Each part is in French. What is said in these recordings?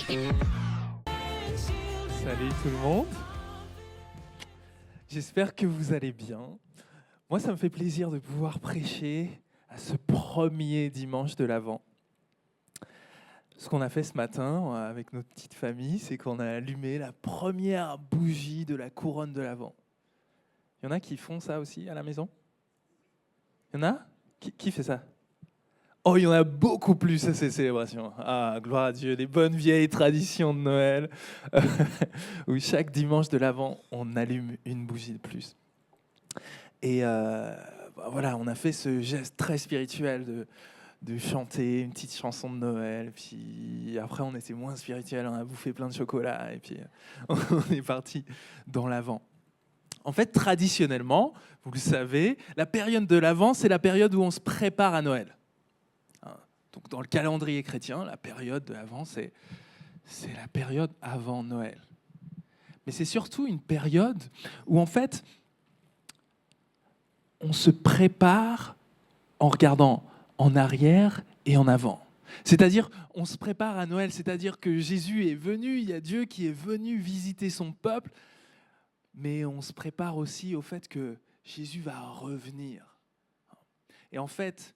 Salut tout le monde. J'espère que vous allez bien. Moi, ça me fait plaisir de pouvoir prêcher à ce premier dimanche de l'Avent. Ce qu'on a fait ce matin avec notre petite famille, c'est qu'on a allumé la première bougie de la couronne de l'Avent. Il y en a qui font ça aussi à la maison? Il y en a? Qui fait ça? Oh, il y en a beaucoup plus à ces célébrations. Ah, gloire à Dieu, les bonnes vieilles traditions de Noël, où chaque dimanche de l'Avent, on allume une bougie de plus. Et voilà, on a fait ce geste très spirituel de chanter une petite chanson de Noël. Puis après, on était moins spirituel, on a bouffé plein de chocolat, et puis on est parti dans l'Avent. En fait, traditionnellement, vous le savez, la période de l'Avent, c'est la période où on se prépare à Noël. Donc, dans le calendrier chrétien, la période de l'Avent, c'est la période avant Noël. Mais c'est surtout une période où, en fait, on se prépare en regardant en arrière et en avant. C'est-à-dire, on se prépare à Noël, c'est-à-dire que Jésus est venu, il y a Dieu qui est venu visiter son peuple, mais on se prépare aussi au fait que Jésus va revenir. Et en fait,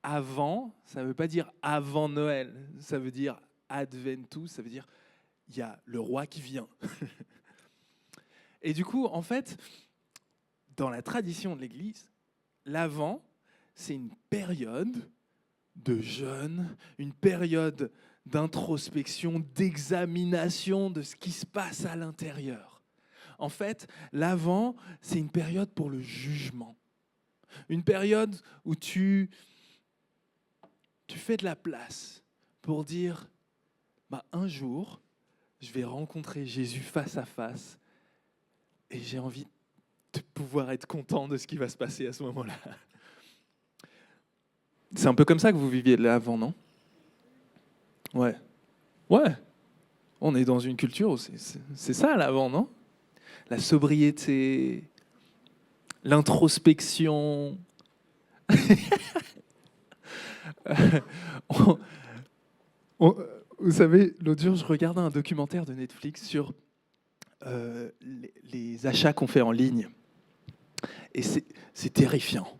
avant, ça ne veut pas dire avant Noël, ça veut dire adventus, ça veut dire il y a le roi qui vient. Et du coup, en fait, dans la tradition de l'Église, l'Avent, c'est une période de jeûne, une période d'introspection, d'examination de ce qui se passe à l'intérieur. En fait, l'Avent, c'est une période pour le jugement. Une période où tu fais de la place pour dire, un jour, je vais rencontrer Jésus face à face et j'ai envie de pouvoir être content de ce qui va se passer à ce moment-là. C'est un peu comme ça que vous viviez l'Avent, non? Ouais. Ouais. On est dans une culture où c'est ça l'Avent, non? La sobriété, l'introspection. on, vous savez, l'autre jour, je regardais un documentaire de Netflix sur les achats qu'on fait en ligne. Et c'est terrifiant.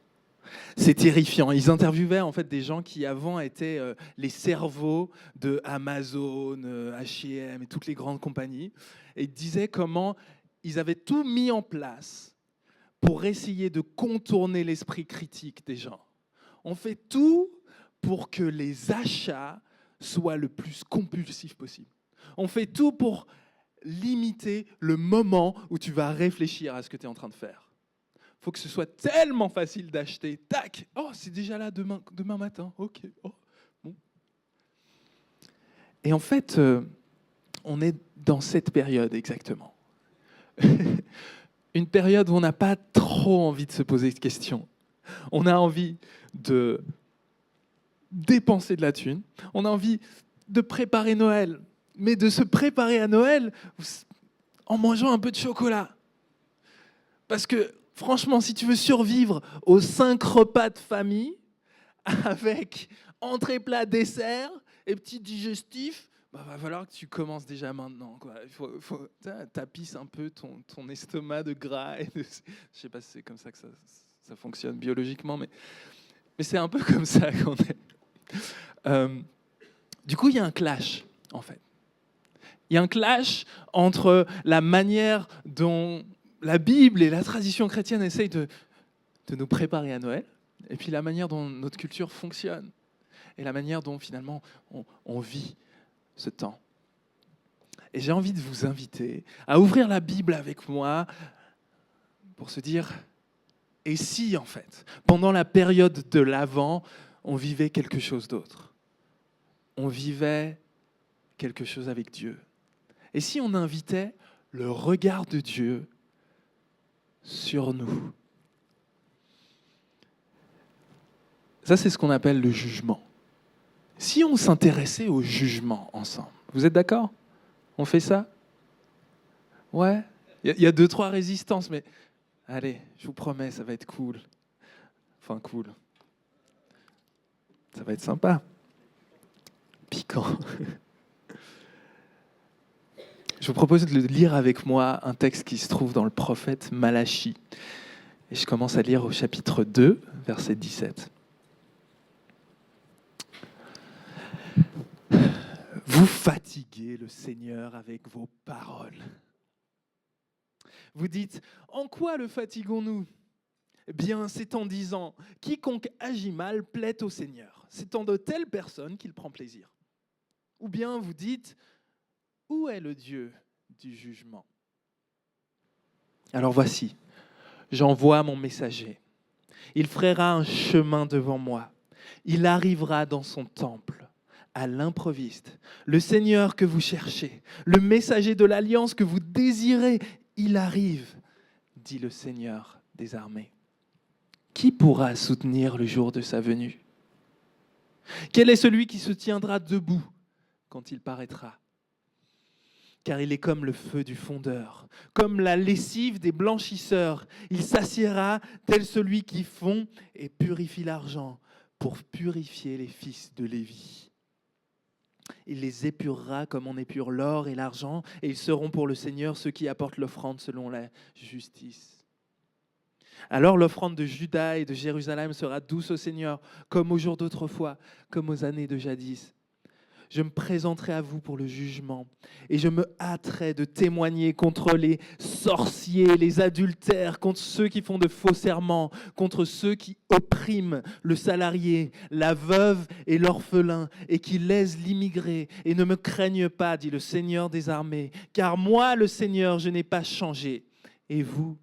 C'est terrifiant. Ils interviewaient en fait des gens qui avant étaient les cerveaux de Amazon, H&M et toutes les grandes compagnies. Et ils disaient comment ils avaient tout mis en place pour essayer de contourner l'esprit critique des gens. On fait tout pour que les achats soient le plus compulsifs possible. On fait tout pour limiter le moment où tu vas réfléchir à ce que tu es en train de faire. Il faut que ce soit tellement facile d'acheter. Tac, oh, c'est déjà là demain matin. Ok. Oh, bon. Et en fait, on est dans cette période exactement. Une période où on n'a pas trop envie de se poser de questions. On a envie de dépenser de la thune. On a envie de préparer Noël. Mais de se préparer à Noël en mangeant un peu de chocolat. Parce que franchement, si tu veux survivre aux 5 repas de famille, avec entrée, plat, dessert et petit digestif, va falloir que tu commences déjà maintenant. Quoi. Il faut tapisses un peu ton estomac de gras. Je ne sais pas si c'est comme ça que ça fonctionne biologiquement, mais c'est un peu comme ça qu'on est. Du coup, il y a un clash, en fait. Il y a un clash entre la manière dont la Bible et la tradition chrétienne essayent de nous préparer à Noël, et puis la manière dont notre culture fonctionne, et la manière dont finalement on vit ce temps. Et j'ai envie de vous inviter à ouvrir la Bible avec moi pour se dire, et si en fait, pendant la période de l'Avent, on vivait quelque chose d'autre? On vivait quelque chose avec Dieu. Et si on invitait le regard de Dieu sur nous? Ça, c'est ce qu'on appelle le jugement. Si on s'intéressait au jugement ensemble, vous êtes d'accord? On fait ça? Ouais? Il y a 2-3 résistances, mais allez, je vous promets, ça va être cool. Enfin, cool. Ça va être sympa. Piquant. vous propose de lire avec moi un texte qui se trouve dans le prophète Malachie. Et je commence à lire au chapitre 2, verset 17. Vous fatiguez le Seigneur avec vos paroles. Vous dites, en quoi le fatiguons-nous ? Eh bien, c'est en disant, quiconque agit mal plaît au Seigneur. C'est en de telles personnes qu'il prend plaisir. Ou bien vous dites, où est le Dieu du jugement ? Alors voici, j'envoie mon messager. Il frayera un chemin devant moi. Il arrivera dans son temple, à l'improviste. Le Seigneur que vous cherchez, le messager de l'alliance que vous désirez, il arrive, dit le Seigneur des armées. Qui pourra soutenir le jour de sa venue ? Quel est celui qui se tiendra debout quand il paraîtra ? Car il est comme le feu du fondeur, comme la lessive des blanchisseurs. Il s'assiera tel celui qui fond et purifie l'argent pour purifier les fils de Lévi. Il les épurera comme on épure l'or et l'argent, et ils seront pour le Seigneur ceux qui apportent l'offrande selon la justice. Alors l'offrande de Juda et de Jérusalem sera douce au Seigneur, comme aux jours d'autrefois, comme aux années de jadis. Je me présenterai à vous pour le jugement, et je me hâterai de témoigner contre les sorciers, les adultères, contre ceux qui font de faux serments, contre ceux qui oppriment le salarié, la veuve et l'orphelin, et qui lèsent l'immigré, et ne me craignent pas, dit le Seigneur des armées, car moi, le Seigneur, je n'ai pas changé, et vous,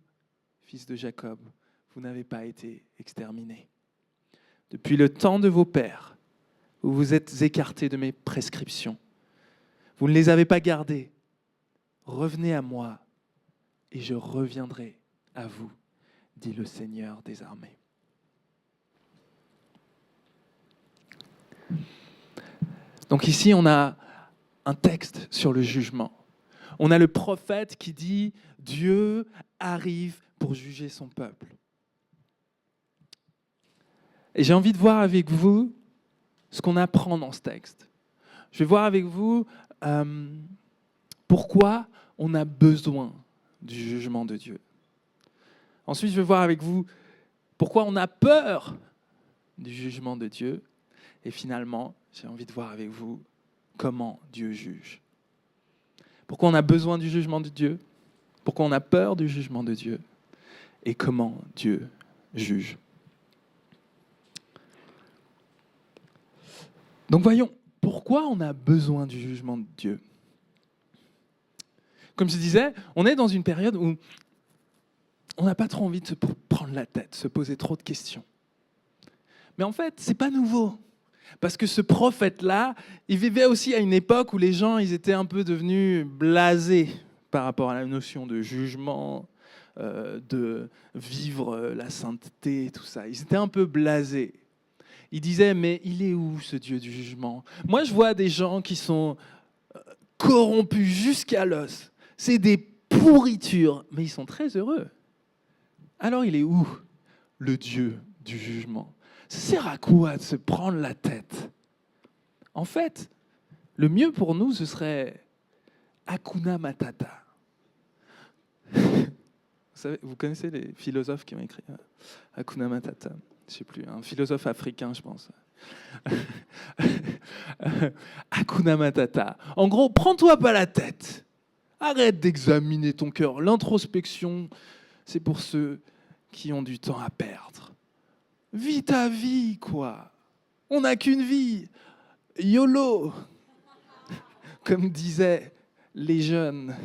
fils de Jacob, vous n'avez pas été exterminés. Depuis le temps de vos pères, vous vous êtes écartés de mes prescriptions. Vous ne les avez pas gardées. Revenez à moi et je reviendrai à vous, dit le Seigneur des armées. Donc ici, on a un texte sur le jugement. On a le prophète qui dit « Dieu arrive pour juger son peuple ». Et j'ai envie de voir avec vous ce qu'on apprend dans ce texte. Je vais voir avec vous pourquoi on a besoin du jugement de Dieu. Ensuite, je vais voir avec vous pourquoi on a peur du jugement de Dieu. Et finalement, j'ai envie de voir avec vous comment Dieu juge. Pourquoi on a besoin du jugement de Dieu, pourquoi on a peur du jugement de Dieu et comment Dieu juge. Donc voyons, pourquoi on a besoin du jugement de Dieu ? Comme je disais, on est dans une période où on n'a pas trop envie de se prendre la tête, se poser trop de questions. Mais en fait, ce n'est pas nouveau. Parce que ce prophète-là, il vivait aussi à une époque où les gens ils étaient un peu devenus blasés par rapport à la notion de jugement, de vivre la sainteté, tout ça. Ils étaient un peu blasés. Il disait, mais il est où ce Dieu du jugement ? Moi, je vois des gens qui sont corrompus jusqu'à l'os. C'est des pourritures, mais ils sont très heureux. Alors, il est où le Dieu du jugement ? Ça sert à quoi de se prendre la tête ? En fait, le mieux pour nous, ce serait Hakuna Matata. Vous connaissez les philosophes qui ont écrit Hakuna Matata ? Je ne sais plus, un philosophe africain, je pense. Hakuna Matata. En gros, prends-toi pas la tête. Arrête d'examiner ton cœur. L'introspection, c'est pour ceux qui ont du temps à perdre. Vis ta vie, quoi. On n'a qu'une vie. YOLO, comme disaient les jeunes.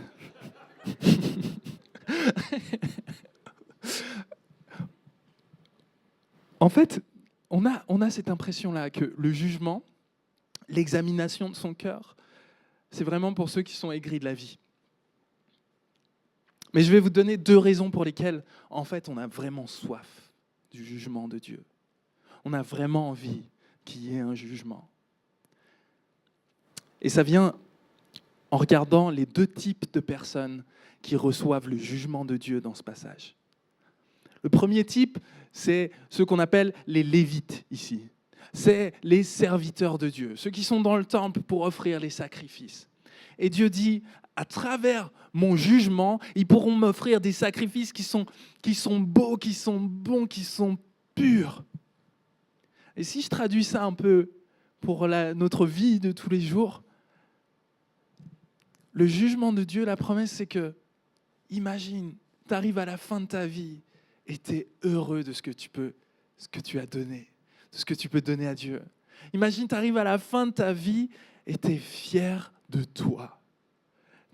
En fait, on a cette impression-là que le jugement, l'examination de son cœur, c'est vraiment pour ceux qui sont aigris de la vie. Mais je vais vous donner 2 raisons pour lesquelles, en fait, on a vraiment soif du jugement de Dieu. On a vraiment envie qu'il y ait un jugement. Et ça vient en regardant les 2 types de personnes qui reçoivent le jugement de Dieu dans ce passage. Le premier type, c'est ceux qu'on appelle les Lévites ici. C'est les serviteurs de Dieu, ceux qui sont dans le temple pour offrir les sacrifices. Et Dieu dit à travers mon jugement, ils pourront m'offrir des sacrifices qui sont beaux, qui sont bons, qui sont purs. Et si je traduis ça un peu pour notre vie de tous les jours, le jugement de Dieu, la promesse, c'est que, imagine, tu arrives à la fin de ta vie et tu es heureux de ce que tu as donné, de ce que tu peux donner à Dieu. Imagine, tu arrives à la fin de ta vie et tu es fier de toi.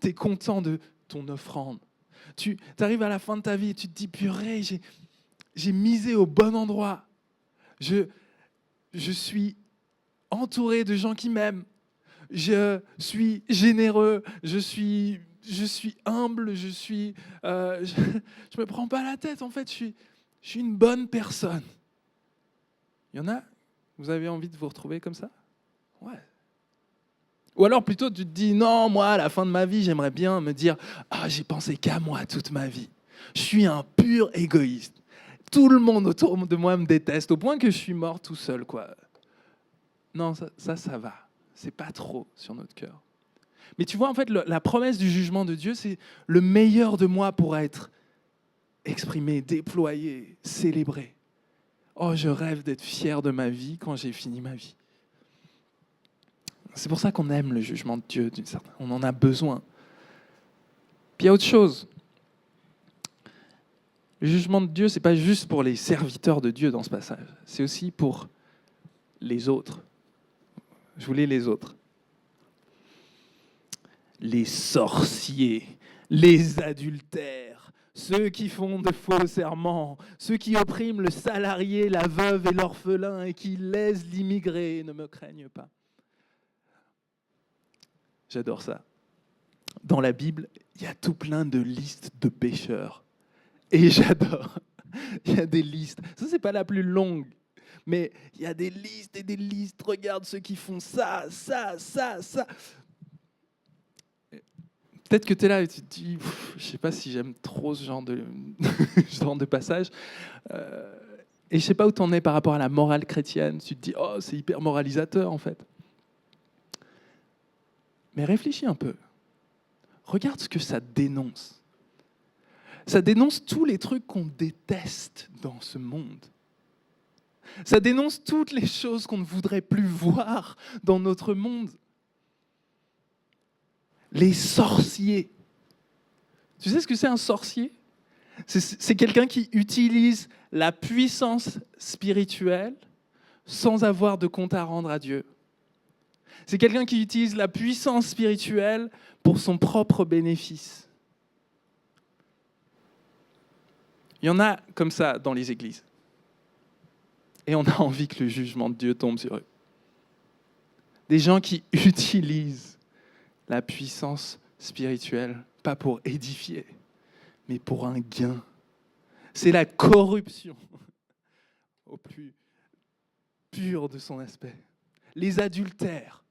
Tu es content de ton offrande. Tu arrives à la fin de ta vie et tu te dis, purée, j'ai misé au bon endroit. Je suis entouré de gens qui m'aiment. Je suis généreux. Je suis humble. Je me prends pas la tête. En fait, je suis une bonne personne. Il y en a, vous avez envie de vous retrouver comme ça? Ouais. Ou alors plutôt tu te dis, non, moi, à la fin de ma vie, j'aimerais bien me dire, j'ai pensé qu'à moi toute ma vie. Je suis un pur égoïste. Tout le monde autour de moi me déteste, au point que je suis mort tout seul, quoi. Non, ça va. C'est pas trop sur notre cœur. Mais tu vois, en fait, la promesse du jugement de Dieu, c'est le meilleur de moi pourra être exprimé, déployé, célébré. Oh, je rêve d'être fier de ma vie quand j'ai fini ma vie. C'est pour ça qu'on aime le jugement de Dieu, on en a besoin. Puis il y a autre chose. Le jugement de Dieu, ce n'est pas juste pour les serviteurs de Dieu dans ce passage, c'est aussi pour les autres. Je voulais les autres. Les sorciers, les adultères, ceux qui font de faux serments, ceux qui oppriment le salarié, la veuve et l'orphelin et qui lèsent l'immigré, ne me craignent pas. J'adore ça. Dans la Bible, il y a tout plein de listes de pécheurs. Et j'adore. Il y a des listes. Ça, c'est pas la plus longue. Mais il y a des listes et des listes. Regarde ceux qui font ça. Peut-être que tu es là et tu te dis, je sais pas si j'aime trop ce genre de, genre de passage. Et je sais pas où tu en es par rapport à la morale chrétienne. Tu te dis, oh, c'est hyper moralisateur en fait. Mais réfléchis un peu. Regarde ce que ça dénonce. Ça dénonce tous les trucs qu'on déteste dans ce monde. Ça dénonce toutes les choses qu'on ne voudrait plus voir dans notre monde. Les sorciers. Tu sais ce que c'est un sorcier ? C'est quelqu'un qui utilise la puissance spirituelle sans avoir de compte à rendre à Dieu. C'est quelqu'un qui utilise la puissance spirituelle pour son propre bénéfice. Il y en a comme ça dans les églises. Et on a envie que le jugement de Dieu tombe sur eux. Des gens qui utilisent la puissance spirituelle, pas pour édifier, mais pour un gain. C'est la corruption au plus pur de son aspect. Les adultères.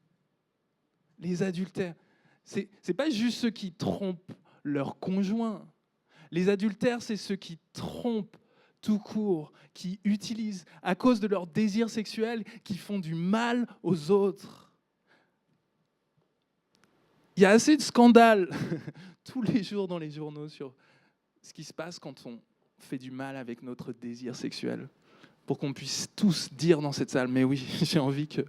C'est pas juste ceux qui trompent leur conjoint. Les adultères, c'est ceux qui trompent tout court, qui utilisent, à cause de leur désir sexuel, qui font du mal aux autres. Il y a assez de scandales tous les jours dans les journaux sur ce qui se passe quand on fait du mal avec notre désir sexuel, pour qu'on puisse tous dire dans cette salle, mais oui, j'ai envie que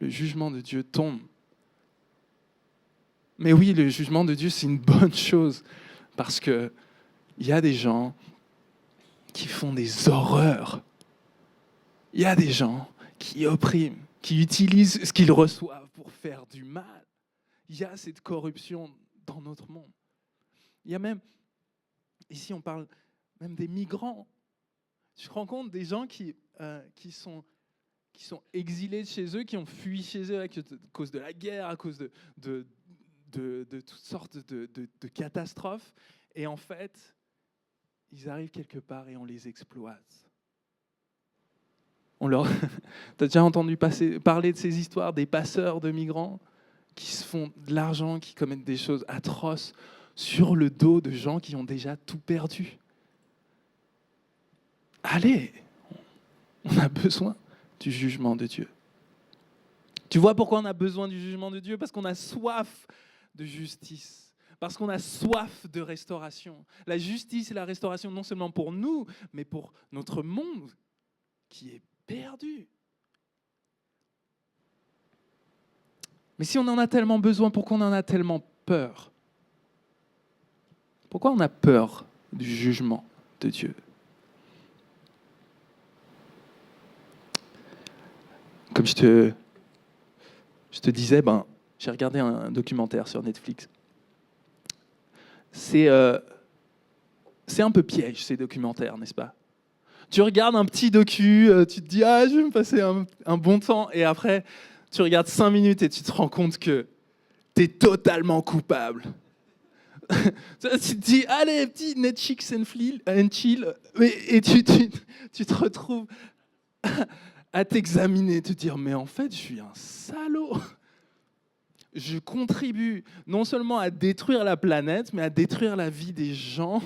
le jugement de Dieu tombe. Mais oui, le jugement de Dieu, c'est une bonne chose, parce qu'il y a des gens qui font des horreurs. Il y a des gens qui oppriment, qui utilisent ce qu'ils reçoivent pour faire du mal. Il y a cette corruption dans notre monde. Il y a même, ici on parle même des migrants. Tu te rends compte des gens qui sont exilés de chez eux, qui ont fui chez eux à cause de la guerre, à cause de toutes sortes de catastrophes. Et en fait, ils arrivent quelque part et on les exploite. T'as déjà entendu parler de ces histoires des passeurs de migrants qui se font de l'argent, qui commettent des choses atroces sur le dos de gens qui ont déjà tout perdu. Allez, on a besoin du jugement de Dieu. Tu vois pourquoi on a besoin du jugement de Dieu ? Parce qu'on a soif de justice. Parce qu'on a soif de restauration. La justice et la restauration, non seulement pour nous, mais pour notre monde qui est perdu. Mais si on en a tellement besoin, pourquoi on en a tellement peur? Pourquoi on a peur du jugement de Dieu? Comme je te disais, j'ai regardé un documentaire sur Netflix. C'est un peu piège, ces documentaires, n'est-ce pas? Tu regardes un petit docu, tu te dis « Ah, je vais me passer un bon temps », et après, tu regardes 5 minutes et tu te rends compte que tu es totalement coupable. Tu te dis « Allez, petit Netflix and chill », et tu te retrouves à t'examiner, te dire « Mais en fait, je suis un salaud ». Je contribue non seulement à détruire la planète, mais à détruire la vie des gens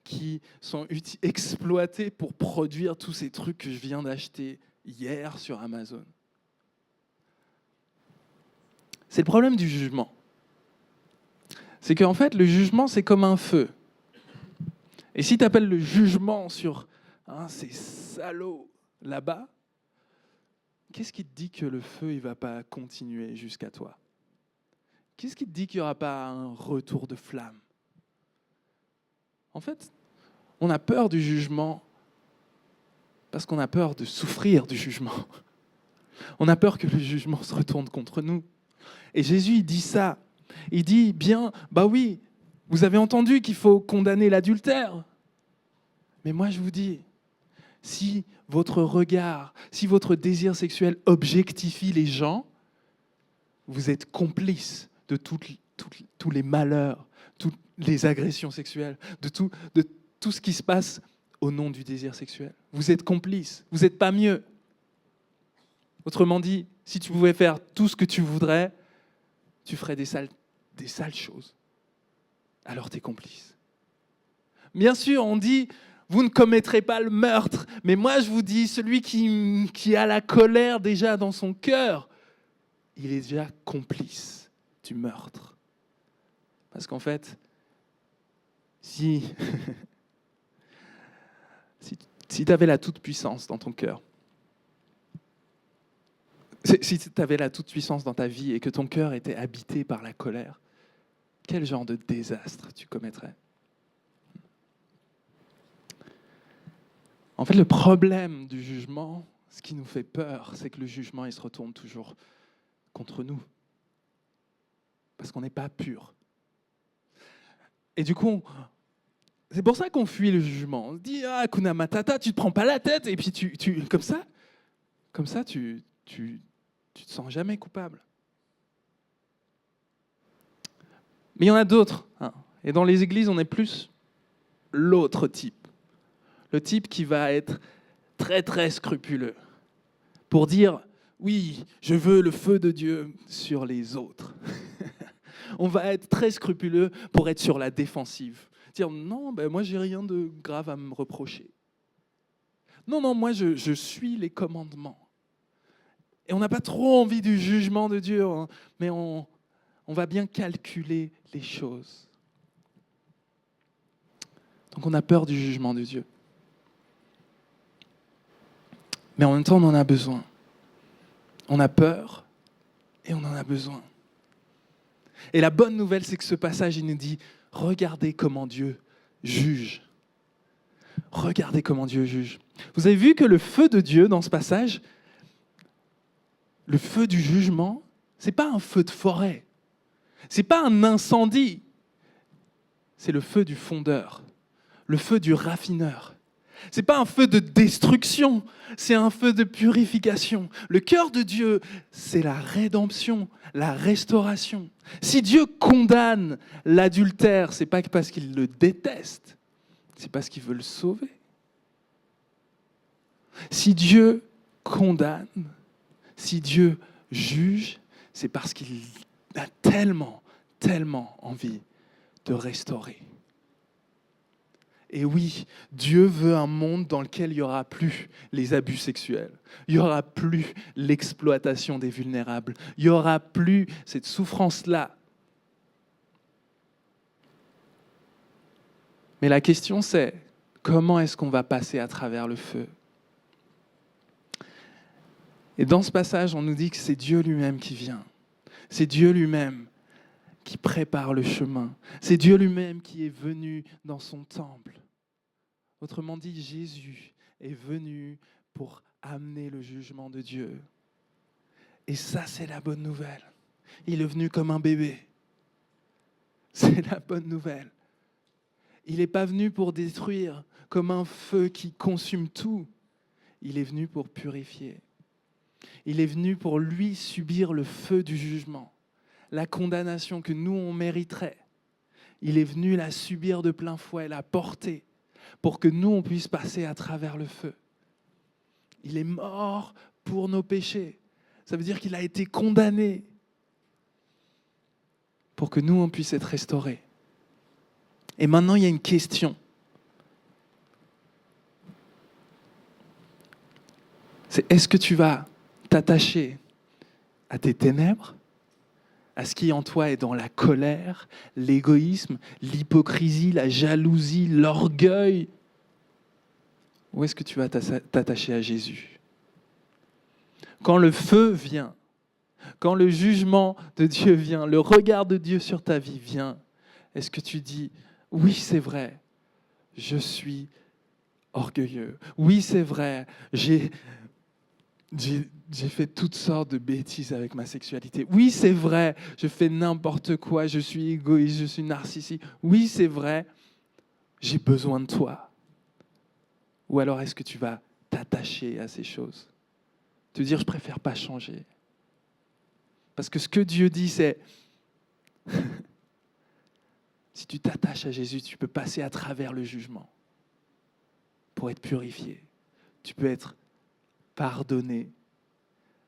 qui sont exploités pour produire tous ces trucs que je viens d'acheter hier sur Amazon. C'est le problème du jugement. C'est qu'en fait, le jugement, c'est comme un feu. Et si tu appelles le jugement sur ces salauds là-bas, qu'est-ce qui te dit que le feu ne va pas continuer jusqu'à toi? Qu'est-ce qui te dit qu'il n'y aura pas un retour de flamme? En fait, on a peur du jugement parce qu'on a peur de souffrir du jugement. On a peur que le jugement se retourne contre nous. Et Jésus, il dit ça. Il dit bien, oui, vous avez entendu qu'il faut condamner l'adultère. Mais moi, je vous dis, si votre regard, si votre désir sexuel objectifie les gens, vous êtes complice de tous les malheurs, toutes les agressions sexuelles, de tout ce qui se passe au nom du désir sexuel. Vous êtes complice, vous n'êtes pas mieux. Autrement dit, si tu pouvais faire tout ce que tu voudrais, tu ferais des sales choses. Alors tu es complice. Bien sûr, on dit, vous ne commettrez pas le meurtre, mais moi je vous dis, celui qui a la colère déjà dans son cœur, il est déjà complice du meurtre. Parce qu'en fait, si tu avais la toute-puissance dans ton cœur, si tu avais la toute-puissance dans ta vie et que ton cœur était habité par la colère, quel genre de désastre tu commettrais? En fait, le problème du jugement, ce qui nous fait peur, c'est que le jugement, il se retourne toujours contre nous. Parce qu'on n'est pas pur. Et du coup, c'est pour ça qu'on fuit le jugement. On se dit, Hakuna Matata, tu te prends pas la tête, et puis comme ça, tu te sens jamais coupable. Mais il y en a d'autres. Et dans les églises, on est plus l'autre type. Le type qui va être très, très scrupuleux pour dire, oui, je veux le feu de Dieu sur les autres. On va être très scrupuleux pour être sur la défensive. Dire, non, moi, j'ai rien de grave à me reprocher. Non, moi, je suis les commandements. Et on n'a pas trop envie du jugement de Dieu, mais on va bien calculer les choses. Donc on a peur du jugement de Dieu. Mais en même temps, on en a besoin. On a peur et on en a besoin. Et la bonne nouvelle, c'est que ce passage, il nous dit, regardez comment Dieu juge. Regardez comment Dieu juge. Vous avez vu que le feu de Dieu, dans ce passage, le feu du jugement, ce n'est pas un feu de forêt. Ce n'est pas un incendie. C'est le feu du fondeur, le feu du raffineur. Ce n'est pas un feu de destruction, c'est un feu de purification. Le cœur de Dieu, c'est la rédemption, la restauration. Si Dieu condamne l'adultère, ce n'est pas parce qu'il le déteste, c'est parce qu'il veut le sauver. Si Dieu condamne, si Dieu juge, c'est parce qu'il a tellement envie de restaurer. Et oui, Dieu veut un monde dans lequel il n'y aura plus les abus sexuels, il n'y aura plus l'exploitation des vulnérables, il n'y aura plus cette souffrance-là. Mais la question c'est, comment est-ce qu'on va passer à travers le feu ? Et dans ce passage, on nous dit que c'est Dieu lui-même qui vient. C'est Dieu lui-même qui prépare le chemin. C'est Dieu lui-même qui est venu dans son temple. Autrement dit, Jésus est venu pour amener le jugement de Dieu. Et ça, c'est la bonne nouvelle. Il est venu comme un bébé. C'est la bonne nouvelle. Il n'est pas venu pour détruire comme un feu qui consume tout. Il est venu pour purifier. Il est venu pour lui subir le feu du jugement, la condamnation que nous, on mériterait. Il est venu la subir de plein fouet, la porter, pour que nous, on puisse passer à travers le feu. Il est mort pour nos péchés. Ça veut dire qu'il a été condamné pour que nous, on puisse être restaurés. Et maintenant, il y a une question. C'est est-ce que tu vas t'attacher à tes ténèbres, à ce qui en toi est dans la colère, l'égoïsme, l'hypocrisie, la jalousie, l'orgueil, ou est-ce que tu vas t'attacher à Jésus ? Quand le feu vient, quand le jugement de Dieu vient, le regard de Dieu sur ta vie vient, est-ce que tu dis, oui, c'est vrai, je suis orgueilleux. Oui, c'est vrai, j'ai fait toutes sortes de bêtises avec ma sexualité. Oui, c'est vrai, je fais n'importe quoi, je suis égoïste, je suis narcissique. Oui, c'est vrai, j'ai besoin de toi. Ou alors est-ce que tu vas t'attacher à ces choses ? Te dire, je préfère pas changer. Parce que ce que Dieu dit, c'est si tu t'attaches à Jésus, tu peux passer à travers le jugement pour être purifié. Tu peux être pardonné,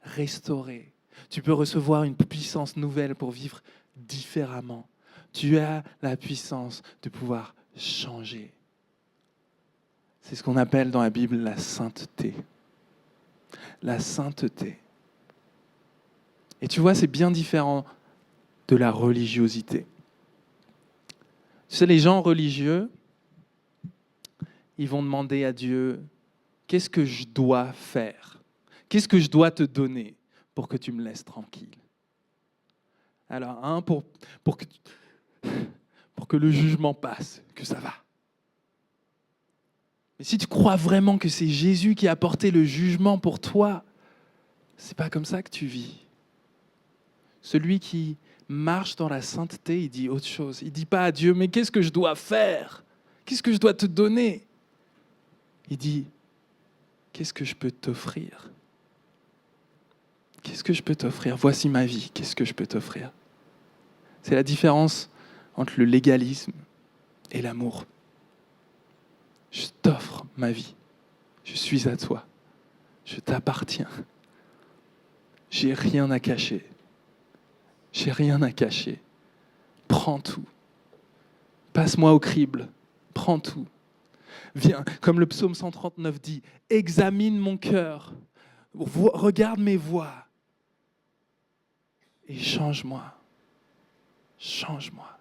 restauré. Tu peux recevoir une puissance nouvelle pour vivre différemment. Tu as la puissance de pouvoir changer. C'est ce qu'on appelle dans la Bible la sainteté. La sainteté. Et tu vois, c'est bien différent de la religiosité. Tu sais, les gens religieux, ils vont demander à Dieu, qu'est-ce que je dois faire ? Qu'est-ce que je dois te donner pour que tu me laisses tranquille ? Alors, pour que le jugement passe, que ça va. Mais si tu crois vraiment que c'est Jésus qui a porté le jugement pour toi, c'est pas comme ça que tu vis. Celui qui marche dans la sainteté, il dit autre chose. Il dit pas à Dieu, mais qu'est-ce que je dois faire ? Qu'est-ce que je dois te donner ? Il dit, qu'est-ce que je peux t'offrir ? Qu'est-ce que je peux t'offrir ? Voici ma vie, qu'est-ce que je peux t'offrir ? C'est la différence entre le légalisme et l'amour. Je t'offre ma vie. Je suis à toi. Je t'appartiens. J'ai rien à cacher. J'ai rien à cacher. Prends tout. Passe-moi au crible. Prends tout. Viens, comme le psaume 139 dit, examine mon cœur. Regarde mes voies. Et change-moi. Change-moi.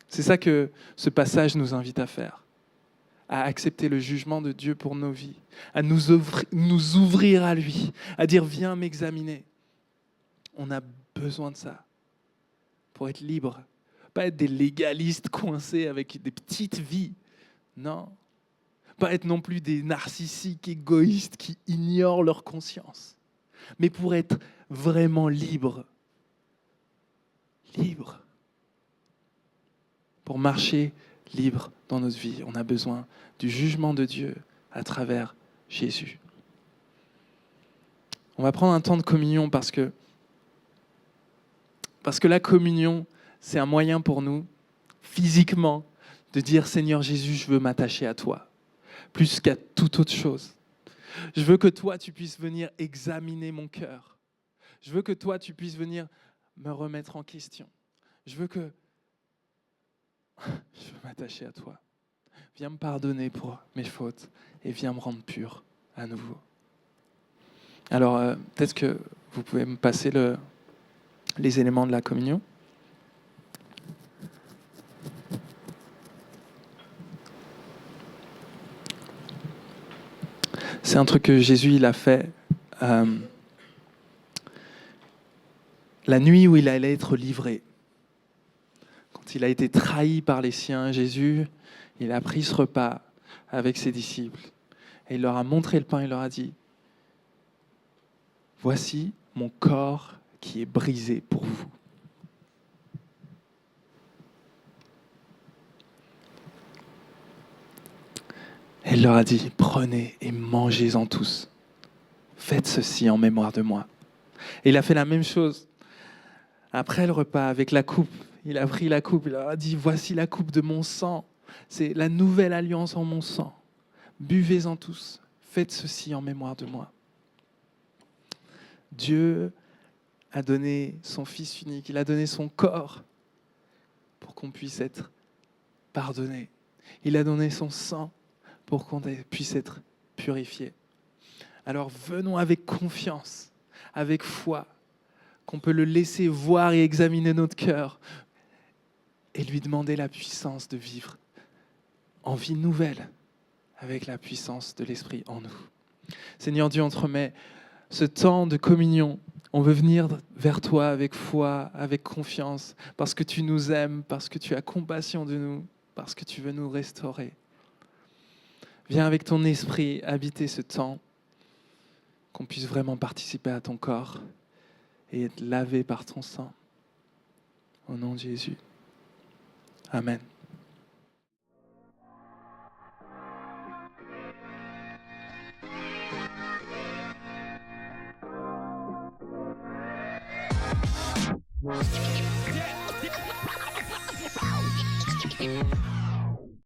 C'est ça que ce passage nous invite à faire. À accepter le jugement de Dieu pour nos vies. À nous ouvrir à lui. À dire, viens m'examiner. On a besoin de ça pour être libre. Pas être des légalistes coincés avec des petites vies. Non. Pas être non plus des narcissiques égoïstes qui ignorent leur conscience. Mais pour être vraiment libre. Libre. Pour marcher libre dans notre vie, on a besoin du jugement de Dieu à travers Jésus. On va prendre un temps de communion parce que la communion, c'est un moyen pour nous, physiquement, de dire « Seigneur Jésus, je veux m'attacher à toi, plus qu'à toute autre chose. Je veux que toi, tu puisses venir examiner mon cœur. Je veux que toi, tu puisses venir me remettre en question. Je veux m'attacher à toi. Viens me pardonner pour mes fautes et viens me rendre pur à nouveau. » Alors, peut-être que vous pouvez me passer les éléments de la communion. C'est un truc que Jésus il a fait la nuit où il allait être livré. Quand il a été trahi par les siens, Jésus, il a pris ce repas avec ses disciples et il leur a montré le pain, il leur a dit « Voici mon corps qui est brisé pour vous. » Et il leur a dit « Prenez et mangez-en tous. Faites ceci en mémoire de moi. » Et il a fait la même chose. Après le repas, avec la coupe, il a pris la coupe, il leur a dit « Voici la coupe de mon sang. C'est la nouvelle alliance en mon sang. Buvez-en tous. Faites ceci en mémoire de moi. » Dieu a donné son Fils unique, il a donné son corps pour qu'on puisse être pardonné. Il a donné son sang pour qu'on puisse être purifié. Alors venons avec confiance, avec foi, qu'on peut le laisser voir et examiner notre cœur et lui demander la puissance de vivre en vie nouvelle avec la puissance de l'Esprit en nous. Seigneur Dieu, on te remet ce temps de communion. On veut venir vers toi avec foi, avec confiance, parce que tu nous aimes, parce que tu as compassion de nous, parce que tu veux nous restaurer. Viens avec ton esprit habiter ce temps, qu'on puisse vraiment participer à ton corps et être lavé par ton sang. Au nom de Jésus. Amen. Yeah.